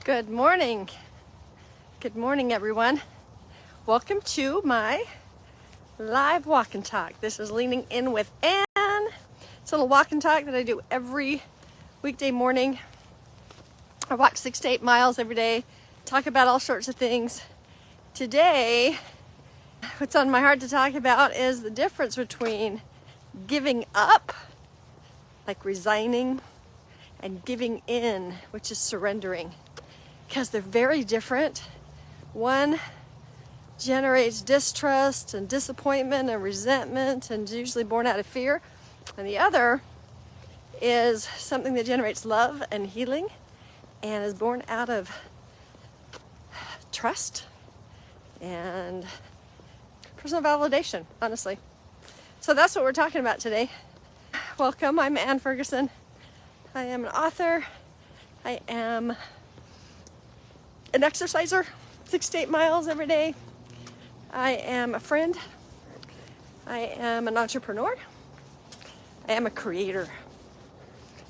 Good morning. Good morning, everyone. Welcome to my live walk and talk. This is Leaning In with Ann. It's a little walk and talk that I do every weekday morning. I walk 6 to 8 miles every day, talk about all sorts of things. Today, what's on my heart to talk about is the difference between giving up, like resigning, and giving in, which is surrendering. Because they're very different. One generates distrust and disappointment and resentment and is usually born out of fear. And the other is something that generates love and healing and is born out of trust and personal validation, honestly. So that's what we're talking about today. Welcome, I'm Ann Ferguson. I am an author. I am an exerciser, 6 to 8 miles every day. I am a friend. I am an entrepreneur. I am a creator.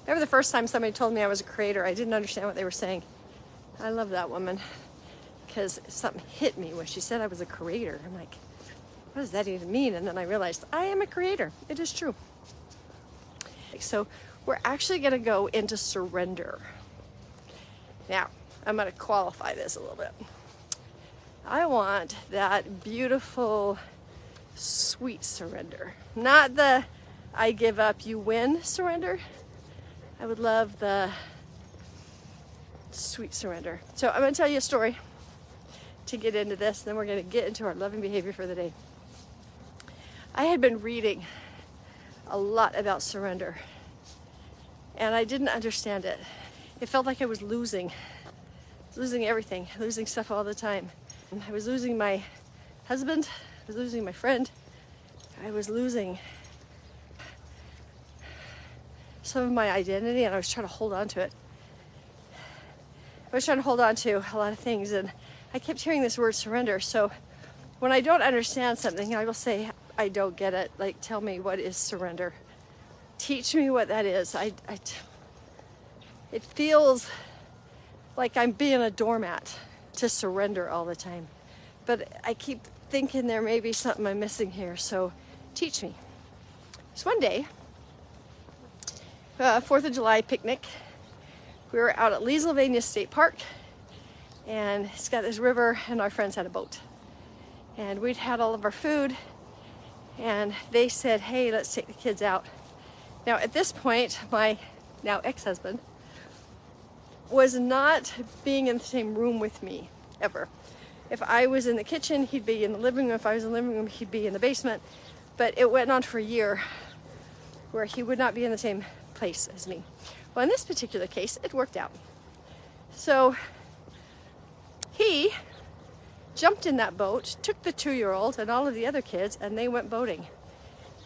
Remember the first time somebody told me I was a creator, I didn't understand what they were saying. I love that woman because something hit me when she said I was a creator. I'm like, what does that even mean? And then I realized I am a creator. It is true. So we're actually going to go into surrender. Now, I'm going to qualify this a little bit. I want that beautiful, sweet surrender. Not the I give up, you win surrender. I would love the sweet surrender. So I'm going to tell you a story to get into this, and then we're going to get into our loving behavior for the day. I had been reading a lot about surrender, and I didn't understand it. It felt like I was losing everything, losing stuff all the time. I was losing my husband, I was losing my friend, I was losing some of my identity, and I was trying to hold on to it. I was trying to hold on to a lot of things, and I kept hearing this word surrender. So when I don't understand something, I will say, I don't get it. Like, tell me, what is surrender? Teach me what that is. It feels like I'm being a doormat to surrender all the time. But I keep thinking there may be something I'm missing here, so teach me. So one day, 4th of July picnic, we were out at Leesylvania State Park, and it's got this river, and our friends had a boat. And we'd had all of our food, and they said, hey, let's take the kids out. Now at this point, my now ex-husband was not being in the same room with me ever. If I was in the kitchen, he'd be in the living room. If I was in the living room, he'd be in the basement. But it went on for a year where he would not be in the same place as me. Well, in this particular case, it worked out. So he jumped in that boat, took the 2-year-old and all of the other kids, and they went boating.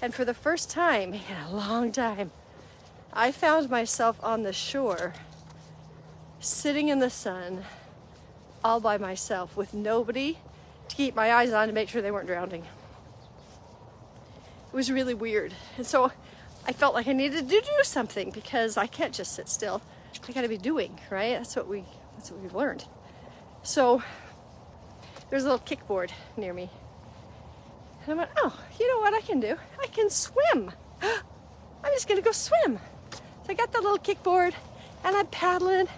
And for the first time in a long time, I found myself on the shore, sitting in the sun, all by myself, with nobody to keep my eyes on to make sure they weren't drowning. It was really weird. And so I felt like I needed to do something, because I can't just sit still. I gotta be doing, right? That's what we've learned. So there's a little kickboard near me. And I went, oh, you know what I can do? I can swim. I'm just gonna go swim. So I got the little kickboard, and I'm paddling,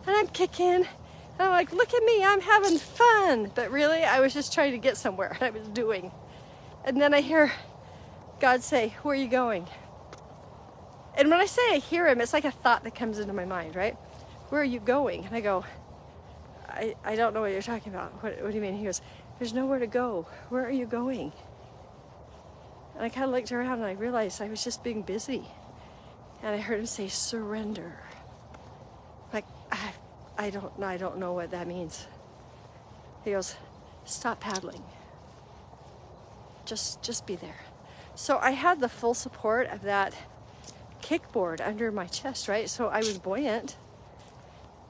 and I'm kicking, and I'm like, look at me, I'm having fun. But really, I was just trying to get somewhere. I was doing. And then I hear God say, where are you going? And when I say I hear him, it's like a thought that comes into my mind, right? Where are you going? And I go, I don't know what you're talking about. What do you mean? He goes, there's nowhere to go. Where are you going? And I kind of looked around, and I realized I was just being busy. And I heard him say, surrender. Like, I don't know what that means. He goes, stop paddling. Just be there. So I had the full support of that kickboard under my chest, right? So I was buoyant.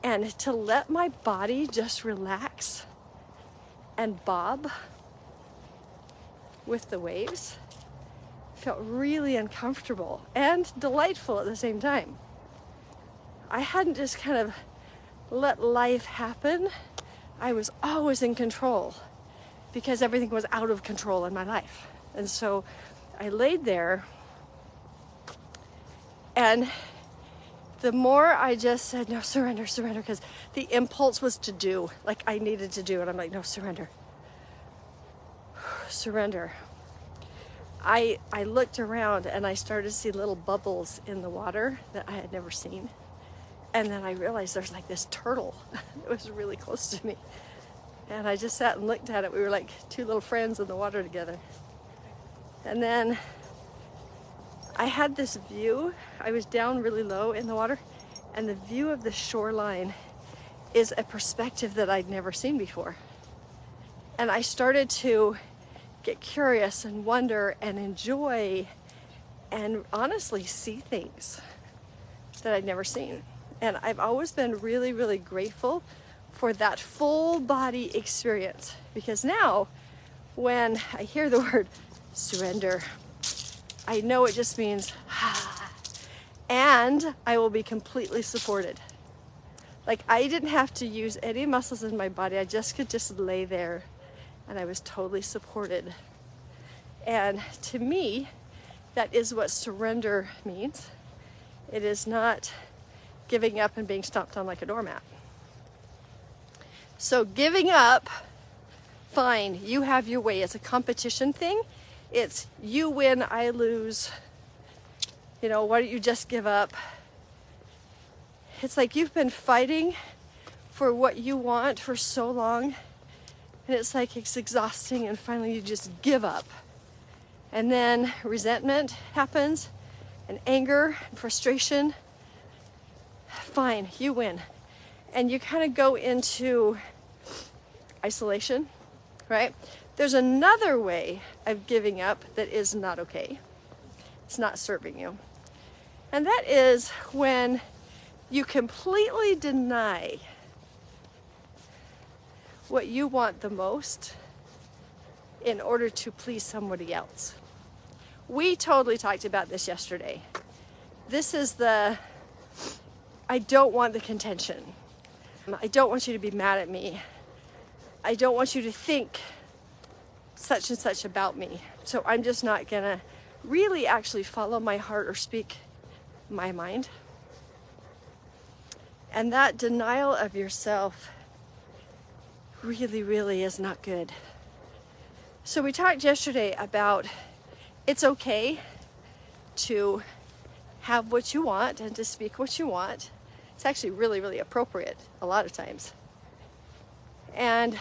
And to let my body just relax and bob with the waves felt really uncomfortable and delightful at the same time. I hadn't just kind of let life happen, I was always in control because everything was out of control in my life. And so I laid there, and the more I just said, no, surrender, surrender, because the impulse was to do, like I needed to do. And I'm like, no, surrender, surrender. I looked around and I started to see little bubbles in the water that I had never seen. And then I realized there's like this turtle that was really close to me. And I just sat and looked at it. We were like two little friends in the water together. And then I had this view. I was down really low in the water, and the view of the shoreline is a perspective that I'd never seen before. And I started to get curious and wonder and enjoy and honestly see things that I'd never seen. And I've always been really, really grateful for that full body experience, because now when I hear the word surrender, I know it just means and I will be completely supported. Like I didn't have to use any muscles in my body. I just could just lay there and I was totally supported. And to me, that is what surrender means. It is not giving up and being stomped on like a doormat. So giving up, fine, you have your way. It's a competition thing. It's you win, I lose. You know, why don't you just give up? It's like you've been fighting for what you want for so long, and it's like it's exhausting, and finally you just give up. And then resentment happens, and anger, and frustration. Fine, you win. And you kind of go into isolation, right? There's another way of giving up that is not okay. It's not serving you. And that is when you completely deny what you want the most in order to please somebody else. We totally talked about this yesterday. This is I don't want the contention. I don't want you to be mad at me. I don't want you to think such and such about me. So I'm just not gonna really actually follow my heart or speak my mind. And that denial of yourself really, really is not good. So we talked yesterday about it's okay to have what you want and to speak what you want. It's actually really, really appropriate a lot of times. And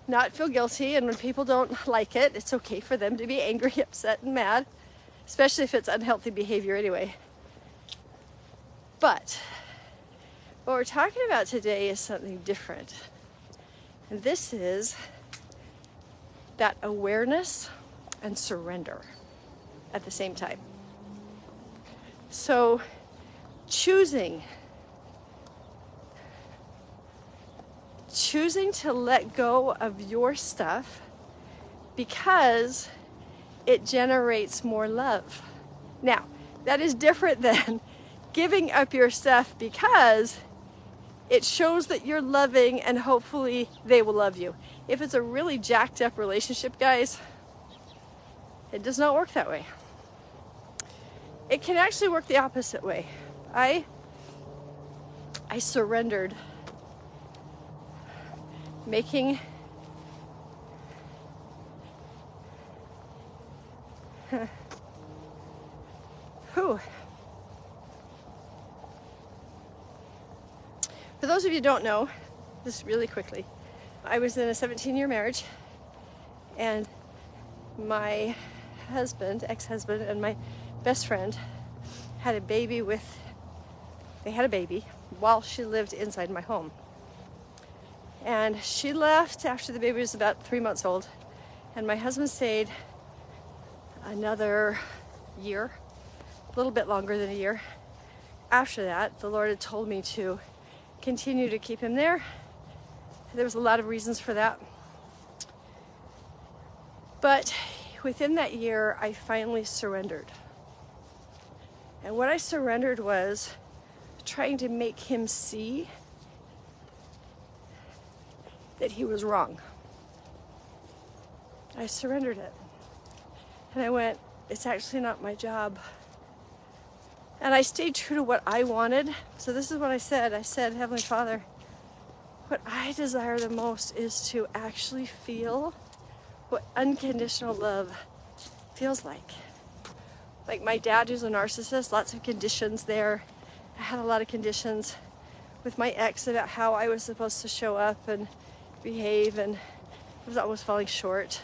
not feel guilty, and when people don't like it, it's okay for them to be angry, upset, and mad, especially if it's unhealthy behavior anyway. But what we're talking about today is something different. And this is that awareness and surrender at the same time. So choosing to let go of your stuff because it generates more love. Now, that is different than giving up your stuff because it shows that you're loving and hopefully they will love you. If it's a really jacked up relationship, guys, it does not work that way. It can actually work the opposite way. I surrendered, making For those of you who don't know, just really quickly, I was in a 17-year marriage, and my husband, ex-husband, and my best friend had a baby while she lived inside my home. And she left after the baby was about 3 months old, and my husband stayed another year, a little bit longer than a year. After that, the Lord had told me to continue to keep him there. There was a lot of reasons for that. But within that year, I finally surrendered. And what I surrendered was trying to make him see that he was wrong. I surrendered it. And I went, it's actually not my job. And I stayed true to what I wanted. So this is what I said. I said, Heavenly Father, what I desire the most is to actually feel what unconditional love feels like. Like my dad, who's a narcissist, lots of conditions there. I had a lot of conditions with my ex about how I was supposed to show up and behave, and I was always falling short.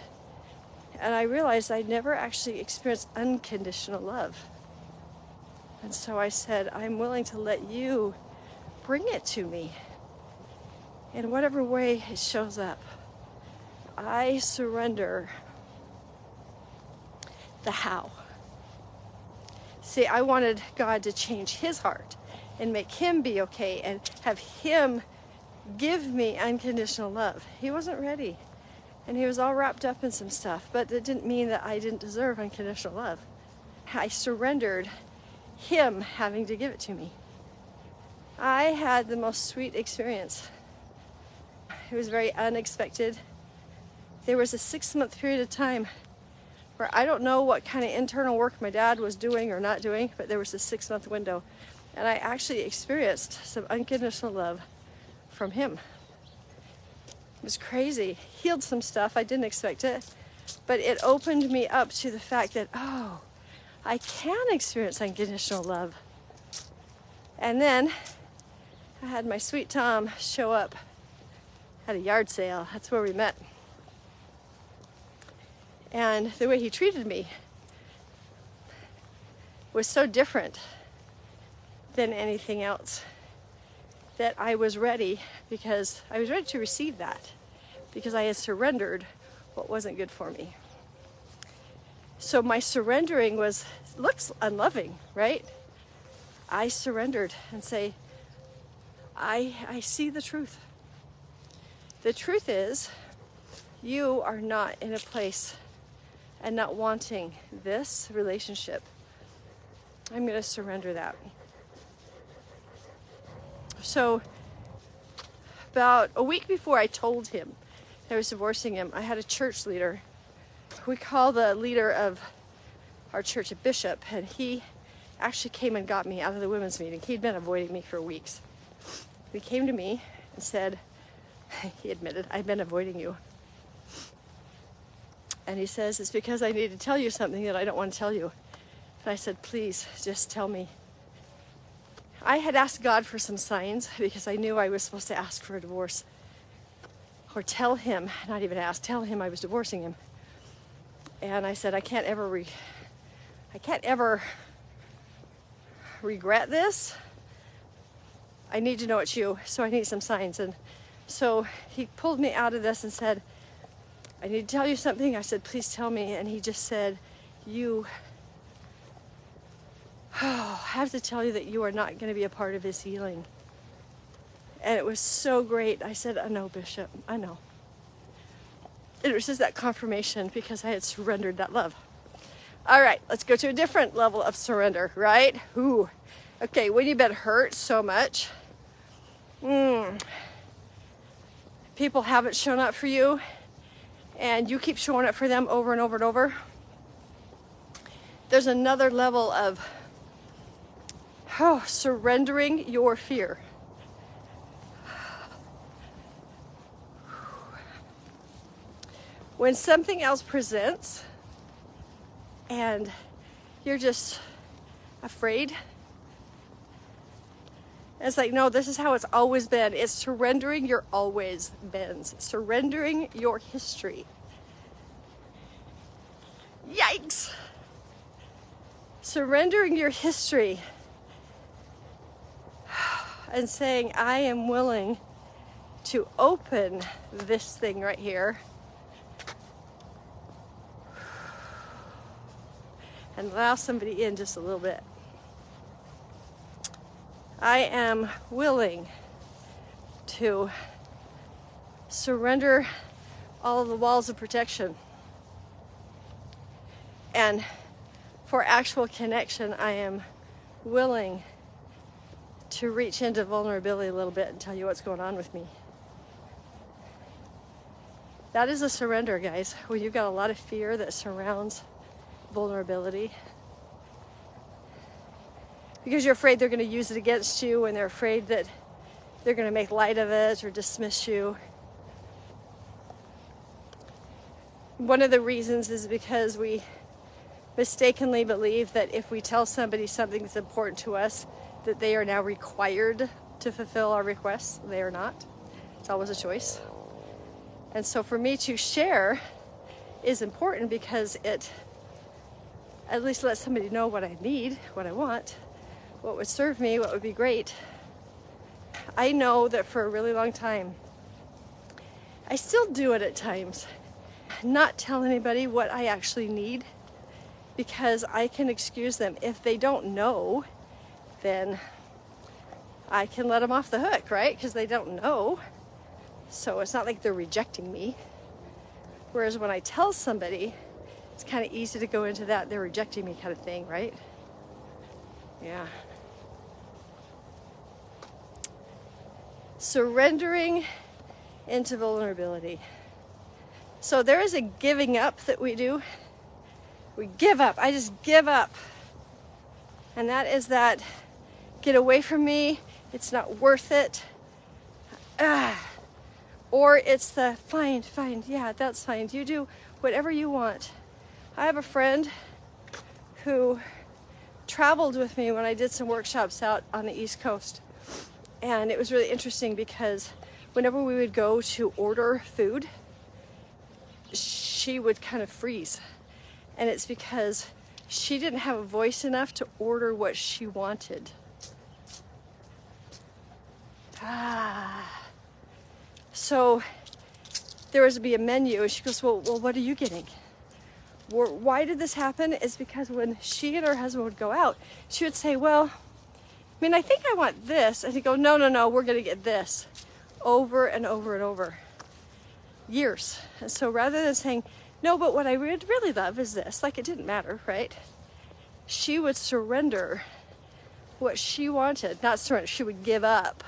And I realized I'd never actually experienced unconditional love. And so I said, I'm willing to let you bring it to me in whatever way it shows up. I surrender the how. See, I wanted God to change his heart and make him be okay and have him give me unconditional love. He wasn't ready. And he was all wrapped up in some stuff, but it didn't mean that I didn't deserve unconditional love. I surrendered him having to give it to me. I had the most sweet experience. It was very unexpected. There was a 6-month period of time where I don't know what kind of internal work my dad was doing or not doing, but there was a 6-month window. And I actually experienced some unconditional love from him. It was crazy. Healed some stuff. I didn't expect it. But it opened me up to the fact that, oh, I can experience unconditional love. And then I had my sweet Tom show up at a yard sale. That's where we met. And the way he treated me was so different than anything else that I was ready, because I was ready to receive that, because I had surrendered what wasn't good for me. So my surrendering looks unloving, right? I surrendered and say, I see the truth. The truth is, you are not in a place and not wanting this relationship. I'm going to surrender that. So about a week before I told him I was divorcing him, I had a church leader. We call the leader of our church a bishop, and he actually came and got me out of the women's meeting. He'd been avoiding me for weeks. He came to me and said, he admitted, I've been avoiding you. And he says, it's because I need to tell you something that I don't want to tell you. And I said, please, just tell me. I had asked God for some signs because I knew I was supposed to ask for a divorce. Or tell him, not even ask, tell him I was divorcing him. And I said, I can't ever regret this. I need to know it's you, so I need some signs. And so he pulled me out of this and said, I need to tell you something. I said, please tell me. And he just said, I have to tell you that you are not going to be a part of his healing. And it was so great. I said, I know, Bishop, I know. It was just that confirmation because I had surrendered that love. All right, let's go to a different level of surrender, right? Ooh. Okay, when you've been hurt so much, people haven't shown up for you, and you keep showing up for them over and over and over. There's another level of surrendering your fear. When something else presents and you're just afraid, it's like, no, this is how it's always been. It's surrendering your always beens, surrendering your history. Yikes! Surrendering your history and saying, I am willing to open this thing right here and allow somebody in just a little bit. I am willing to surrender all of the walls of protection. And for actual connection, I am willing to reach into vulnerability a little bit and tell you what's going on with me. That is a surrender, guys. When you've got a lot of fear that surrounds vulnerability. Because you're afraid they're going to use it against you, and they're afraid that they're going to make light of it or dismiss you. One of the reasons is because we mistakenly believe that if we tell somebody something that's important to us, that they are now required to fulfill our requests. They are not. It's always a choice. And so for me to share is important because it at least lets somebody know what I need, what I want, what would serve me, what would be great. I know that for a really long time, I still do it at times, not tell anybody what I actually need, because I can excuse them. If they don't know, then I can let them off the hook, right? Because they don't know. So it's not like they're rejecting me. Whereas when I tell somebody, it's kind of easy to go into that they're rejecting me kind of thing, right? Yeah. Surrendering into vulnerability. So there is a giving up that we do. We give up. I just give up. And that is that, get away from me. It's not worth it. Or it's the, fine, yeah, that's fine. You do whatever you want. I have a friend who traveled with me when I did some workshops out on the East Coast. And it was really interesting because whenever we would go to order food, she would kind of freeze. And it's because she didn't have a voice enough to order what she wanted. So there was to be a menu, and she goes, well, what are you getting? Why did this happen? Is because when she and her husband would go out, she would say, well, I think I want this. And he'd go, no, we're going to get this. Over and over and over. Years. And so rather than saying, no, but what I would really love is this, like it didn't matter, right? She would surrender what she wanted. Not surrender, she would give up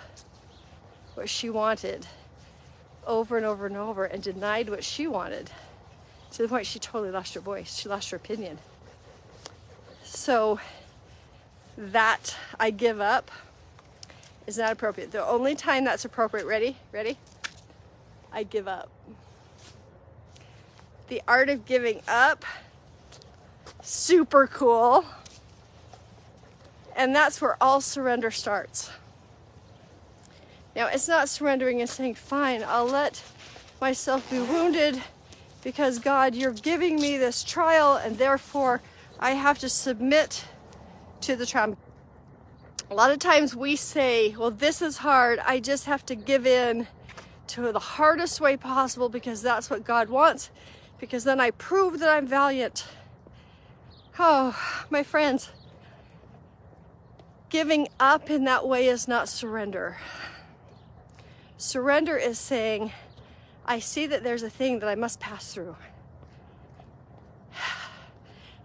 what she wanted over and over and over, and denied what she wanted to the point she totally lost her voice. She lost her opinion. So that I give up is not appropriate. The only time that's appropriate, ready? I give up. The art of giving up, super cool. And that's where all surrender starts. Now, it's not surrendering and saying, fine, I'll let myself be wounded because God, you're giving me this trial and therefore I have to submit to the trauma. A lot of times we say, well, this is hard. I just have to give in to the hardest way possible because that's what God wants, because then I prove that I'm valiant. Oh, my friends, giving up in that way is not surrender. Surrender is saying, I see that there's a thing that I must pass through.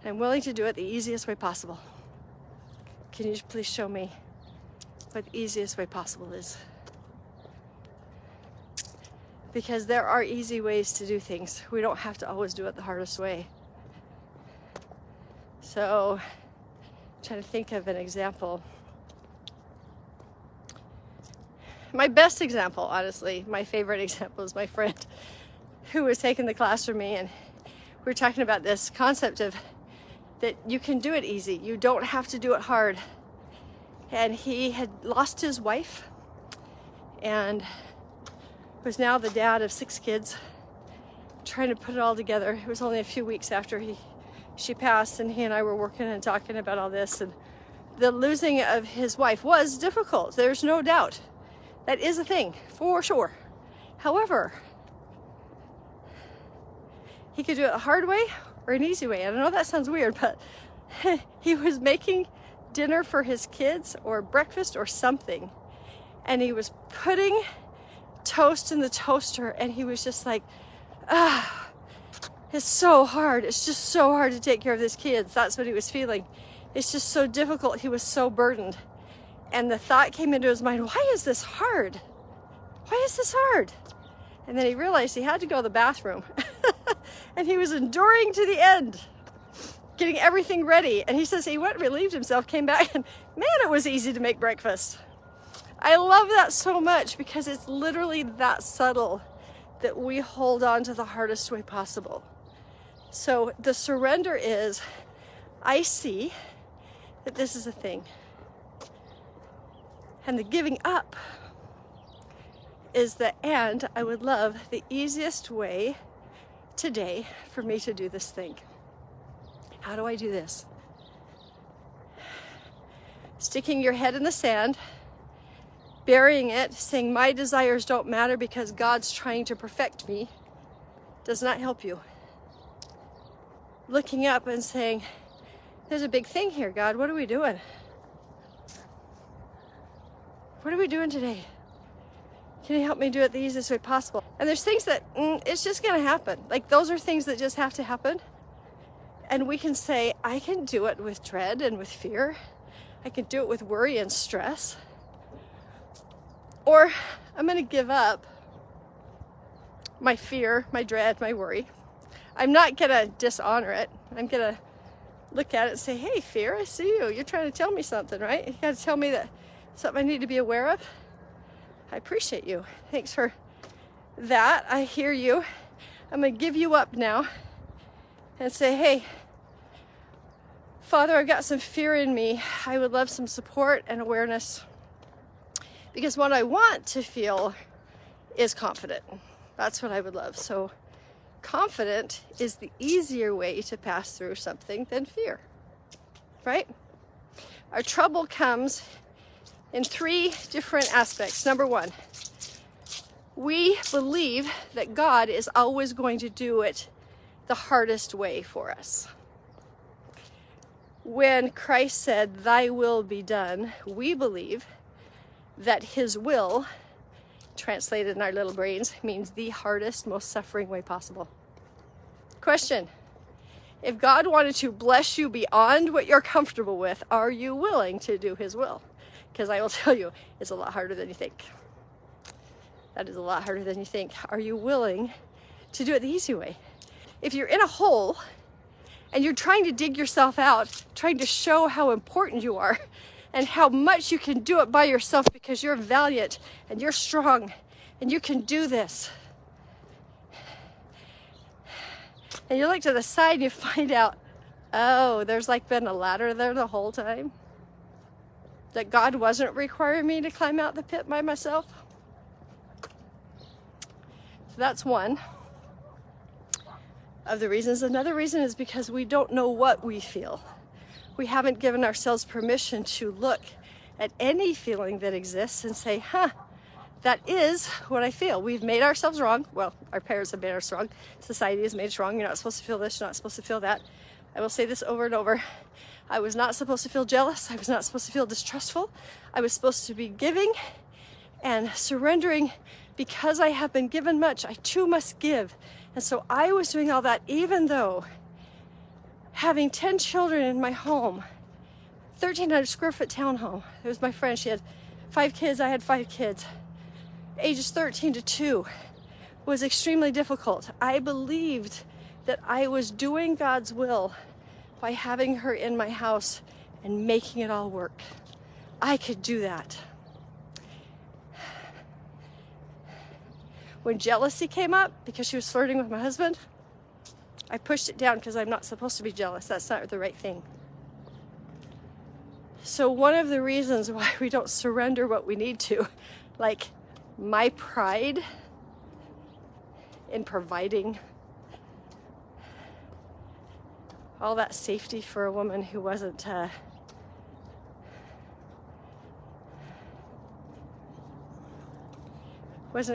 I'm willing to do it the easiest way possible. Can you please show me what the easiest way possible is? Because there are easy ways to do things. We don't have to always do it the hardest way. So, I'm trying to think of an example. My best example, honestly, my favorite example is my friend who was taking the class from me, and we were talking about this concept of that you can do it easy. You don't have to do it hard. And he had lost his wife and was now the dad of 6 kids, trying to put it all together. It was only a few weeks after she passed, and he and I were working and talking about all this. And the losing of his wife was difficult. There's no doubt. That is a thing, for sure. However, he could do it a hard way or an easy way. I don't know if that sounds weird, but he was making dinner for his kids or breakfast or something, and he was putting toast in the toaster, and he was just like, it's so hard. It's just so hard to take care of these kids. That's what he was feeling. It's just so difficult. He was so burdened. And the thought came into his mind, why is this hard? Why is this hard? And then he realized he had to go to the bathroom. And he was enduring to the end, getting everything ready. And he says he went and relieved himself, came back, and man, it was easy to make breakfast. I love that so much because it's literally that subtle that we hold on to the hardest way possible. So the surrender is, I see that this is a thing. And the giving up is the, and I would love the easiest way today for me to do this thing. How do I do this? Sticking your head in the sand, burying it, saying my desires don't matter because God's trying to perfect me, does not help you. Looking up and saying, there's a big thing here, God, what are we doing? What are we doing today? Can you help me do it the easiest way possible? And there's things that it's just gonna happen. Like those are things that just have to happen. And we can say, I can do it with dread and with fear. I can do it with worry and stress. Or I'm gonna give up my fear, my dread, my worry. I'm not gonna dishonor it. I'm gonna look at it and say, hey, fear, I see you. You're trying to tell me something, right? You gotta tell me that something I need to be aware of. I appreciate you. Thanks for that. I hear you. I'm gonna give you up now and say, hey, Father, I've got some fear in me. I would love some support and awareness because what I want to feel is confident. That's what I would love. So confident is the easier way to pass through something than fear, right? Our trouble comes in 3 different aspects. Number 1, we believe that God is always going to do it the hardest way for us. When Christ said, thy will be done, we believe that his will, translated in our little brains, means the hardest, most suffering way possible. Question: if God wanted to bless you beyond what you're comfortable with, are you willing to do his will? Because I will tell you, it's a lot harder than you think. That is a lot harder than you think. Are you willing to do it the easy way? If you're in a hole and you're trying to dig yourself out, trying to show how important you are and how much you can do it by yourself because you're valiant and you're strong and you can do this. And you look to the side and you find out, oh, there's like been a ladder there the whole time. That God wasn't requiring me to climb out the pit by myself. So that's one of the reasons. Another reason is because we don't know what we feel. We haven't given ourselves permission to look at any feeling that exists and say, that is what I feel. We've made ourselves wrong. Well, our parents have made us wrong. Society has made us wrong. You're not supposed to feel this. You're not supposed to feel that. I will say this over and over. I was not supposed to feel jealous. I was not supposed to feel distrustful. I was supposed to be giving and surrendering. Because I have been given much, I too must give. And so I was doing all that even though having 10 children in my home, 1,300 square foot townhome. It was my friend. She had 5 kids. I had 5 kids. Ages 13 to 2 was extremely difficult. I believed that I was doing God's will by having her in my house and making it all work. I could do that. When jealousy came up because she was flirting with my husband, I pushed it down because I'm not supposed to be jealous. That's not the right thing. So one of the reasons why we don't surrender what we need to, like my pride in providing all that safety for a woman who wasn't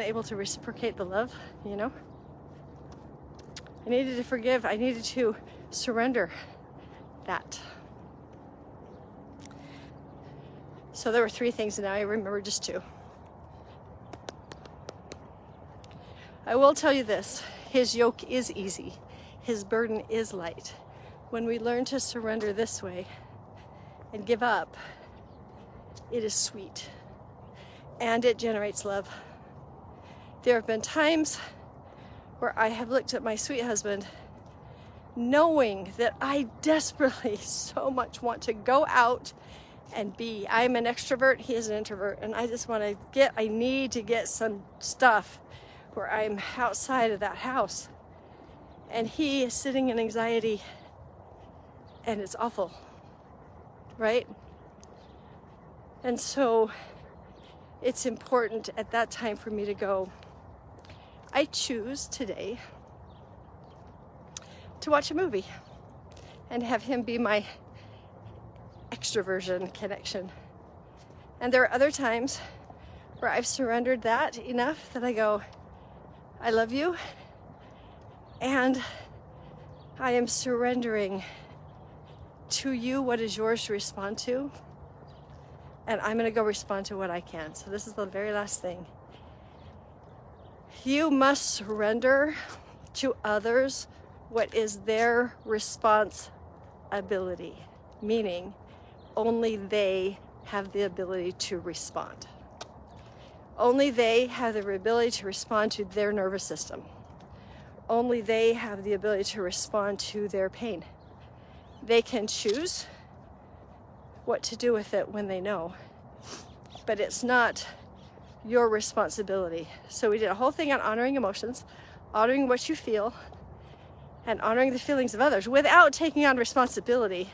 able to reciprocate the love, you know? I needed to forgive. I needed to surrender that. So there were 3 things, and now I remember just 2. I will tell you this. His yoke is easy. His burden is light. When we learn to surrender this way and give up, it is sweet. And it generates love. There have been times where I have looked at my sweet husband knowing that I desperately so much want to go out and be. I'm an extrovert, he is an introvert, and I just want to I need to get some stuff where I'm outside of that house. And he is sitting in anxiety, and it's awful, right? And so it's important at that time for me to go, I choose today to watch a movie and have him be my extroversion connection. And there are other times where I've surrendered that enough that I go, I love you, and I am surrendering to you what is yours to respond to, and I'm going to go respond to what I can. So this is the very last thing. You must surrender to others what is their responsibility, meaning only they have the ability to respond. Only they have the ability to respond to their nervous system. Only they have the ability to respond to their pain. They can choose what to do with it when they know, but it's not your responsibility. So we did a whole thing on honoring emotions, honoring what you feel, and honoring the feelings of others without taking on responsibility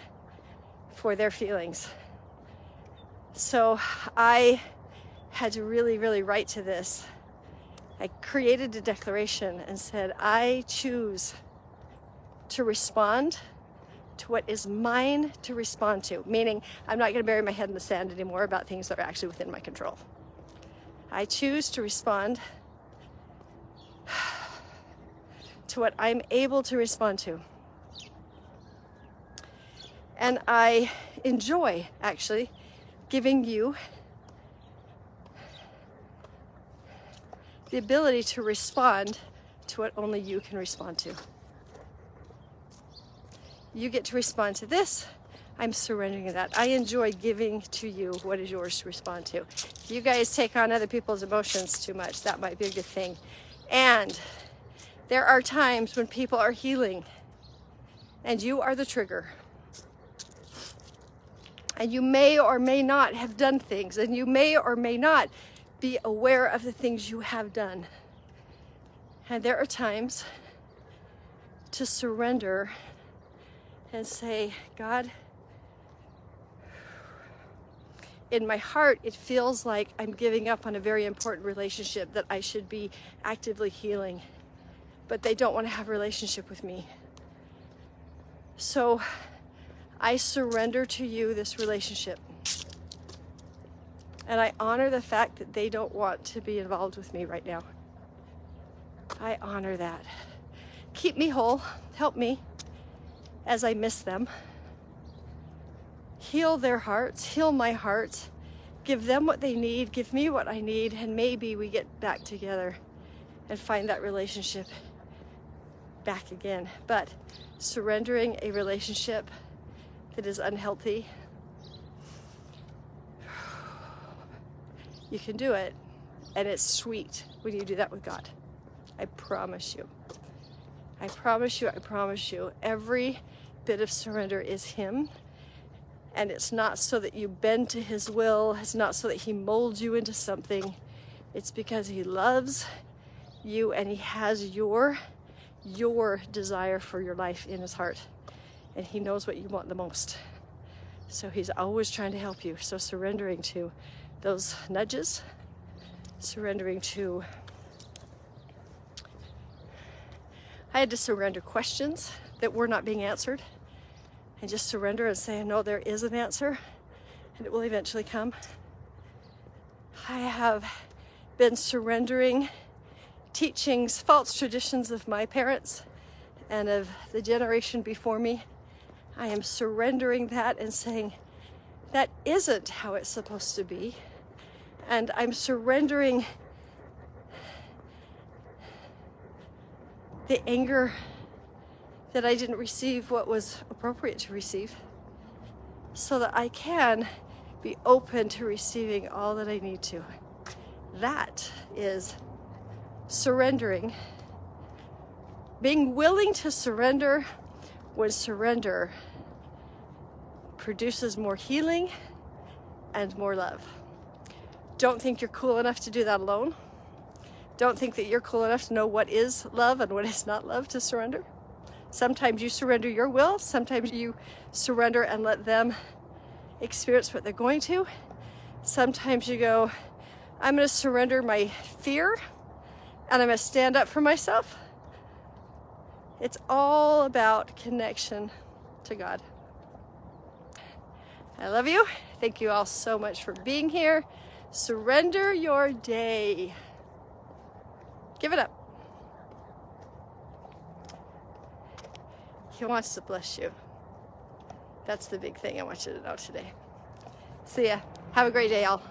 for their feelings. So I had to really, really write to this. I created a declaration and said, I choose to respond to what is mine to respond to, meaning I'm not going to bury my head in the sand anymore about things that are actually within my control. I choose to respond to what I'm able to respond to. And I enjoy actually giving you the ability to respond to what only you can respond to. You get to respond to this. I'm surrendering to that. I enjoy giving to you what is yours to respond to. If you guys take on other people's emotions too much, that might be a good thing. And there are times when people are healing and you are the trigger. And you may or may not have done things, and you may or may not be aware of the things you have done. And there are times to surrender and say, God, in my heart, it feels like I'm giving up on a very important relationship that I should be actively healing, but they don't want to have a relationship with me. So I surrender to you this relationship. And I honor the fact that they don't want to be involved with me right now. I honor that. Keep me whole. Help me as I miss them. Heal their hearts. Heal my heart. Give them what they need. Give me what I need. And maybe we get back together and find that relationship back again. But surrendering a relationship that is unhealthy, you can do it, and it's sweet when you do that with God. I promise you. I promise you, I promise you, every bit of surrender is Him, and it's not so that you bend to His will, it's not so that He molds you into something, it's because He loves you and He has your desire for your life in His heart, and He knows what you want the most. So He's always trying to help you. So surrendering to those nudges, surrendering to, I had to surrender questions that were not being answered, and just surrender and say, no, there is an answer, and it will eventually come. I have been surrendering teachings, false traditions of my parents and of the generation before me. I am surrendering that and saying, that isn't how it's supposed to be. And I'm surrendering the anger that I didn't receive what was appropriate to receive, so that I can be open to receiving all that I need to. That is surrendering, being willing to surrender when surrender produces more healing and more love. Don't think you're cool enough to do that alone. Don't think that you're cool enough to know what is love and what is not love to surrender. Sometimes you surrender your will. Sometimes you surrender and let them experience what they're going to. Sometimes you go, I'm going to surrender my fear and I'm going to stand up for myself. It's all about connection to God. I love you. Thank you all so much for being here. Surrender your day. Give it up. He wants to bless you. That's the big thing I want you to know today. See ya. Have a great day, y'all.